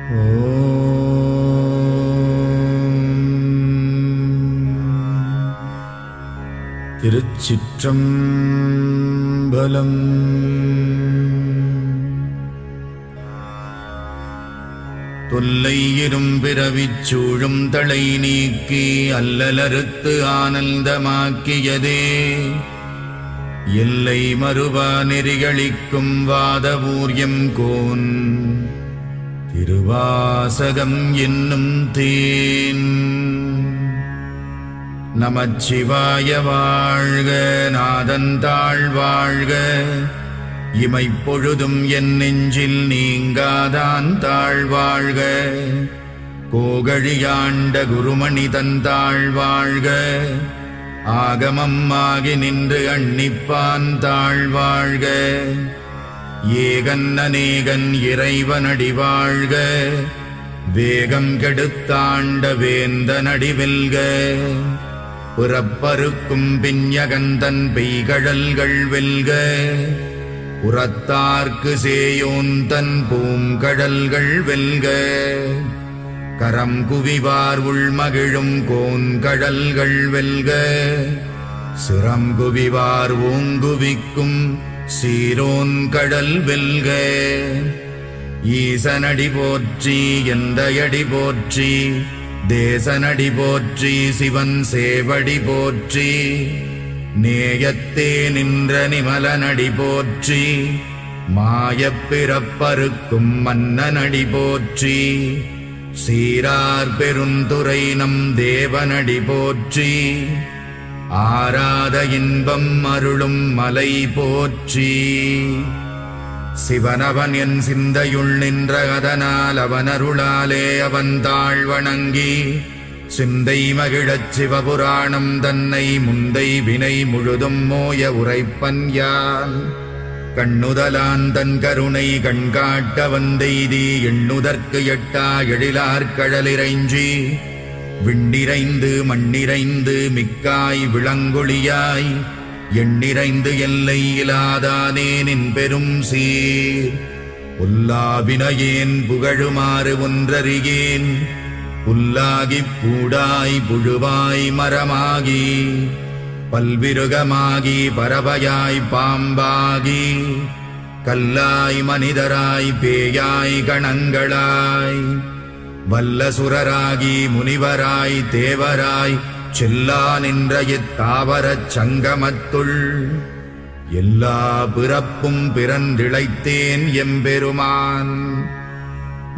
திருச்சிற்றம்பலம். தொல்லை இரும்பிறவிச் சூழும் தளை நீக்கி அல்லலறுத்து ஆனந்தமாக்கியதே எல்லை மறுவா நெறிகளிக்கும் வாதவூர்யம் கோன் திருவாசகம் என்னும் தேன். நமச்சிவாய வாழ்க, நாதந்தாள் வாழ்க, இமைப்பொழுதும் என் நெஞ்சில் நீங்காதான் தாழ்வாழ்க. கோகழியாண்ட குருமணி தந்தாள் வாழ்க, ஆகமம் ஆகி நின்று அன்னிப்பான் தாழ்வாழ்க. ஏகன் அநேகன் இறைவனடி வாழ்க, வேகம் கெடுத்தாண்ட வேந்தனடி வெல்க. புறப்பருக்கும் பிஞகந்தன் பெய்கழல்கள் வெல்க, உரத்தார்க்கு சேயோன் தன் பூங்கடல்கள் வெல்க. கரம் குவிவார் உள்மகிழும் கோன்கடல்கள் வெல்க, சிரம் குவிவார் ஓங்குவிக்கும் சீரோன் கடல் வெல்க. ஈசனடி போற்றி, எந்தையடி போற்றி, தேசனடி போற்றி, சிவன் சேவடி போற்றி. நேயத்தே நின்ற நிமலனடி போற்றி, மாயப் பிறப்பறுக்கும் மன்னனடி போற்றி. சீரார் பெருந்துரை நம் தேவனடி போற்றி, ஆராத இன்பம் அருளும் மலை போற்றி. சிவனவன் என் சிந்தையுள் நின்ற அதனால் அவனருளாலே அவன் தாழ் வணங்கி சிந்தை மகிழச் சிவபுராணம் தன்னை முந்தை வினை முழுதும் மோய உரைப்பன் யான். கண்ணுதலான் தன் கருணை கண்காட்ட வந்தெய்தி எண்ணுதற்கு எட்டா எழிலார் கடலிறைஞ்சி விண்டிரைந்து மண்ணிறைந்து மிக்காய் விளங்கொழியாய் எண்ணிறைந்து எல்லை இலாதானே நின் பெரும் சீர். புல்லாவினையேன் புகழுமாறு ஒன்றறியேன், புல்லாகிப் பூடாய் புழுவாய் மரமாகி பல்விருகமாகி பறவையாய் பாம்பாகி கல்லாய் மனிதராய் பேயாய் கணங்களாய் வல்லசுரராகி முனிவராய் தேவராய் செல்லா நின்ற இத்தாவரச் சங்கமத்துள் எல்லா பிறப்பும் பிறந்திழைத்தேன் எம்பெருமான்.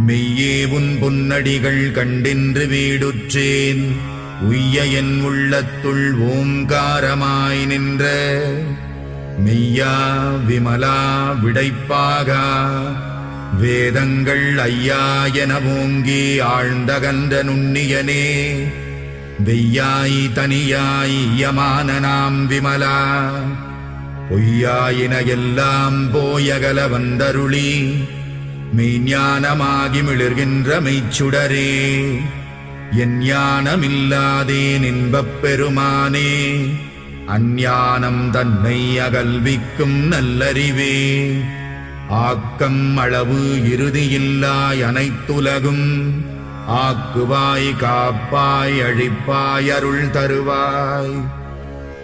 மெய்யே உன் பொன்னடிகள் கண்டின்று வீடுற்றேன், உய்ய என் உள்ளத்துள் ஓங்காரமாய் நின்ற மெய்யா விமலா விடைப்பாகா வேதங்கள் ஐயா என ஓங்கி ஆழ்ந்தகன்ற நுண்ணியனே. வெய்யாய் தனியாய் யமான நாம் விமலா, பொய்யாயின எல்லாம் போயகல வந்தருளி மெய்ஞானமாகி மிளிர்கின்ற மெய்ச்சுடரே. என் ஞானமில்லாதேன் இன்பப் பெருமானே, அஞ்ஞானம் தன்னை அகல்விக்கும் நல்லறிவே. ஆக்கம் அளவு இறுதியில்லாய் அனைத்துலகும் ஆக்குவாய் காப்பாய் அழிப்பாய் அருள் தருவாய்.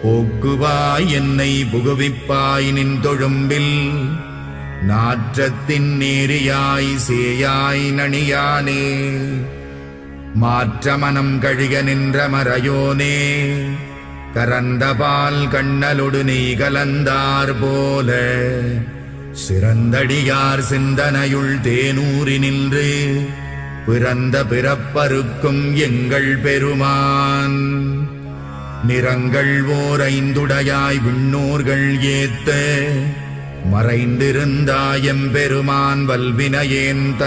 போக்குவாய் என்னை புகுவிப்பாய் நின் தொழும்பில், நாற்றத்தின் நேரியாய் சேயாய் நணியானே. மாற்றமனம் கழிக நின்ற மறையோனே, கரந்தபால் கண்ணலொடு நீ கலந்தார் போல சிறந்தடியார் சிந்தனையுள் தேனூறி நின்று பிறந்த பிறப்பறுக்கும் எங்கள் பெருமான். நிறங்கள் ஓர் ஐந்துடையாய் விண்ணோர்கள் ஏத்த மறைந்திருந்தாயம் பெருமான் வல்வினையேன் தன்